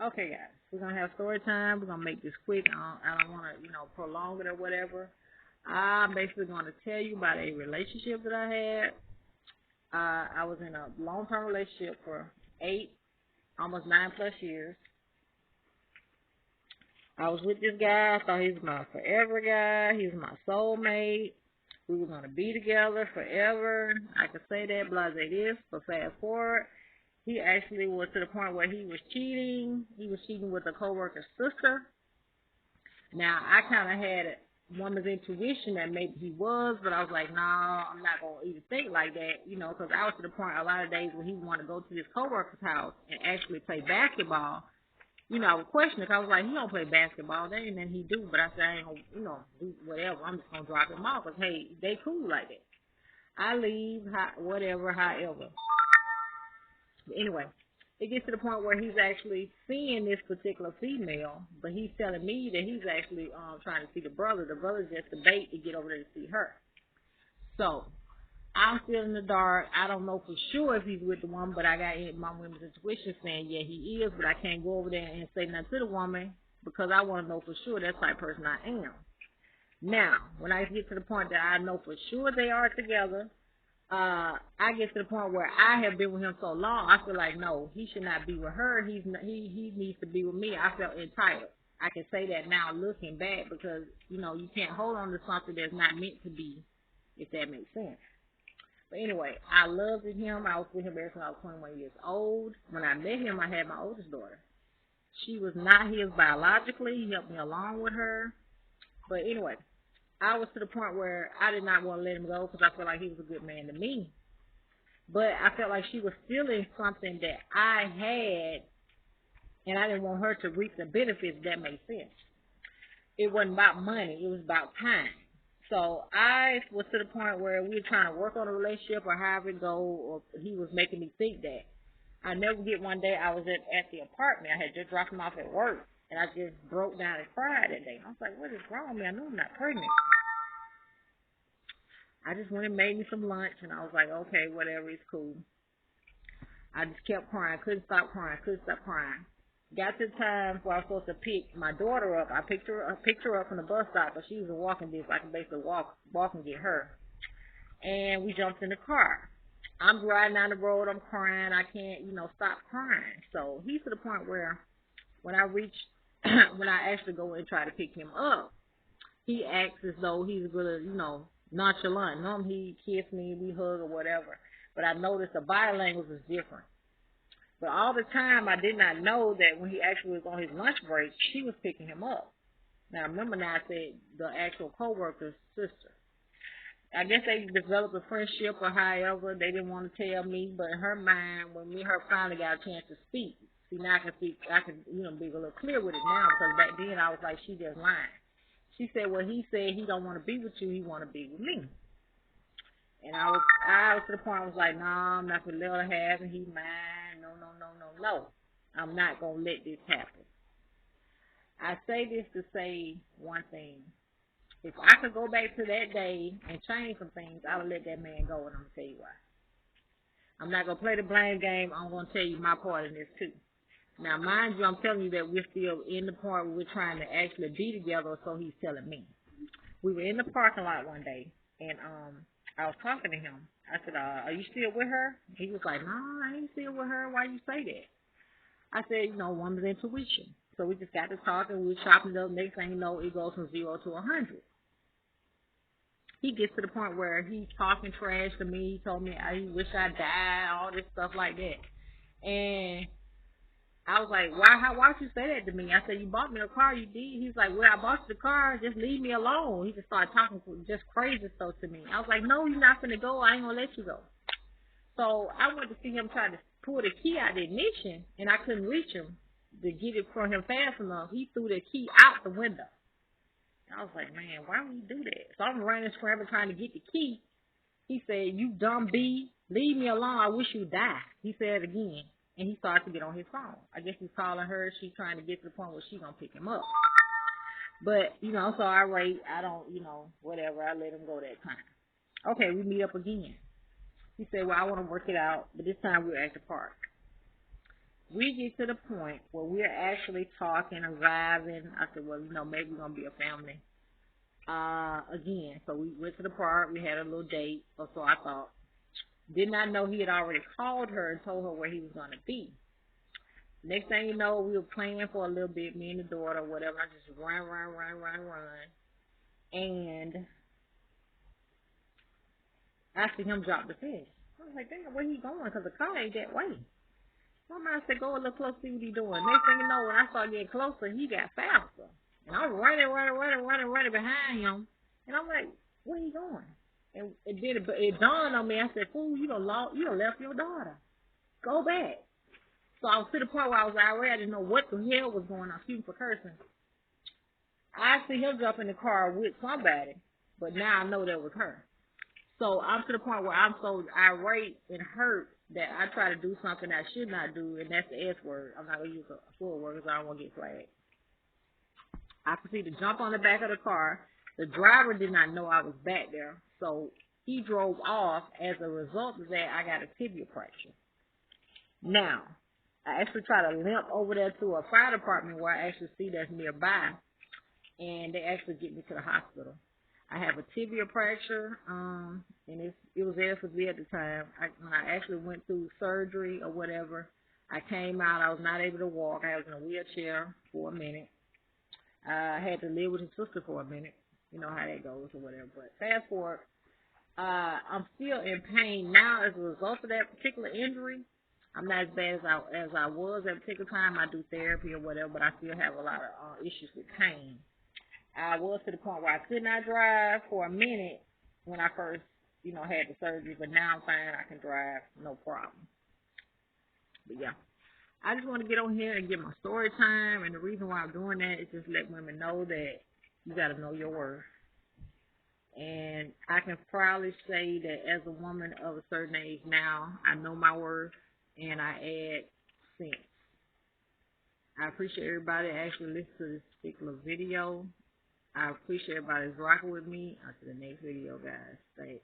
Okay, guys, we're gonna have story time. We're gonna make this quick. I don't want to, prolong it or whatever. I'm basically gonna tell you about a relationship that I had. I was in a long-term relationship for 8, almost 9 plus years. I was with this guy. I thought he was my forever guy. He was my soulmate. We were gonna be together forever. I could say that, blase this, but fast forward, he actually was to the point where he was cheating. He was cheating with a coworker's sister. Now, I kind of had a woman's intuition that maybe he was, but I was like, no, I'm not going to even think like that, because I was to the point a lot of days when he would want to go to his coworker's house and actually play basketball. I would question it. I was like, he don't play basketball. That ain't nothing he do. But I said, I ain't going to, do whatever. I'm just going to drop him off because, hey, they cool like that. I leave, whatever, however. But anyway, it gets to the point where he's actually seeing this particular female, but he's telling me that he's actually trying to see the brother. The brother's just a bait to get over there to see her. So I'm still in the dark. I don't know for sure if he's with the woman, but I got my women's intuition saying, yeah, he is, but I can't go over there and say nothing to the woman because I want to know for sure that's the type of person I am. Now, when I get to the point that I know for sure they are together, I get to the point where I have been with him so long, I feel like, no, he should not be with her. He needs to be with me. I felt entitled. I can say that now looking back because, you can't hold on to something that's not meant to be, if that makes sense. But anyway, I loved him. I was with him ever since I was 21 years old. When I met him, I had my oldest daughter. She was not his biologically. He helped me along with her. But anyway, I was to the point where I did not want to let him go because I felt like he was a good man to me. But I felt like she was stealing something that I had, and I didn't want her to reap the benefits, if that makes sense. It wasn't about money. It was about time. So I was to the point where we were trying to work on a relationship or however it go, or he was making me think that. I never forget one day I was at the apartment. I had just dropped him off at work, and I just broke down and cried that day. I was like, what is wrong with me? I know I'm not pregnant. I just went and made me some lunch, and I was like, okay, whatever, it's cool. I just kept crying, couldn't stop crying. Got to the time where I was supposed to pick my daughter up. I picked her up from the bus stop, but she was a walking distance. I could basically walk and get her. And we jumped in the car. I'm riding down the road, I'm crying, I can't, stop crying. So he's to the point where when I when I actually go and try to pick him up, he acts as though he's gonna, nonchalant. Normally he kiss me, we hug or whatever. But I noticed the body language was different. But all the time I did not know that when he actually was on his lunch break, she was picking him up. Now remember I said the actual coworker's sister. I guess they developed a friendship or however, they didn't want to tell me, but in her mind, when me and her finally got a chance to speak, see now I can be a little clear with it now because back then I was like, she just lying. She said, well, he said he don't want to be with you, he want to be with me. And I was to the point I was like, no, I'm not going to let her have him, he mine, no. I'm not going to let this happen. I say this to say one thing. If I could go back to that day and change some things, I would let that man go, and I'm going to tell you why. I'm not going to play the blame game. I'm going to tell you my part in this, too. Now, mind you, I'm telling you that we're still in the part where we're trying to actually be together, so he's telling me. We were in the parking lot one day, and I was talking to him. I said, are you still with her? He was like, no, I ain't still with her. Why you say that? I said, woman's intuition. So we just got to talking. We were chopping it up. Next thing you know, it goes from 0 to 100. He gets to the point where he's talking trash to me. He told me he wish I died, all this stuff like that. And I was like, why'd you say that to me? I said, you bought me a car, you did. He's like, well, I bought you the car, just leave me alone. He just started talking just crazy stuff to me. I was like, no, you're not finna go. I ain't gonna let you go. So I went to see him try to pull the key out of the ignition, and I couldn't reach him to get it from him fast enough. He threw the key out the window. I was like, man, why would you do that? So I'm running, scrambling, trying to get the key. He said, you dumb bee, leave me alone. I wish you died. He said it again. And he started to get on his phone. I guess he's calling her. She's trying to get to the point where she's going to pick him up. But, so I don't, whatever. I let him go that time. Okay, we meet up again. He said, well, I want to work it out. But this time we're at the park. We get to the point where we're actually talking and vibing. I said, well, maybe we're gonna be a family. Again, so we went to the park. We had a little date, or so I thought. Did not know he had already called her and told her where he was gonna be. Next thing you know, we were playing for a little bit, me and the daughter, whatever. I just run, and I see him drop the fish. I was like, damn, where he going? Because the car ain't that way. My mom said, go a little closer, see what he doing. Next thing you know, when I started getting closer, he got faster. And I'm running behind him. And I'm like, where he going? And it dawned on me. I said, fool, you done left your daughter. Go back. So I was to the point where I was irate. I didn't know what the hell was going on. Excuse me for cursing. I see him jump in the car with somebody, but now I know that was her. So I'm to the point where I'm so irate and hurt that I try to do something I should not do, and that's the S word. I'm not going to use a full word because I don't want to get flagged. I proceeded to jump on the back of the car. The driver did not know I was back there, so he drove off. As a result of that, I got a tibia fracture. Now, I actually try to limp over there to a fire department where I actually see that's nearby, and they actually get me to the hospital. I have a tibia fracture, and it was there for me at the time. When I actually went through surgery or whatever, I came out. I was not able to walk. I was in a wheelchair for a minute. I had to live with his sister for a minute. You know how that goes or whatever. But fast forward, I'm still in pain now as a result of that particular injury. I'm not as bad as I was at a particular time. I do therapy or whatever, but I still have a lot of issues with pain. I was to the point where I could not drive for a minute when I first, had the surgery, but now I'm fine. I can drive, no problem. But yeah, I just want to get on here and get my story time, and the reason why I'm doing that is just let women know that you got to know your worth. And I can proudly say that as a woman of a certain age now, I know my worth, and I add sense. I appreciate everybody that actually listened to this particular video. I appreciate everybody that's rocking with me. Until the next video, guys. Thanks.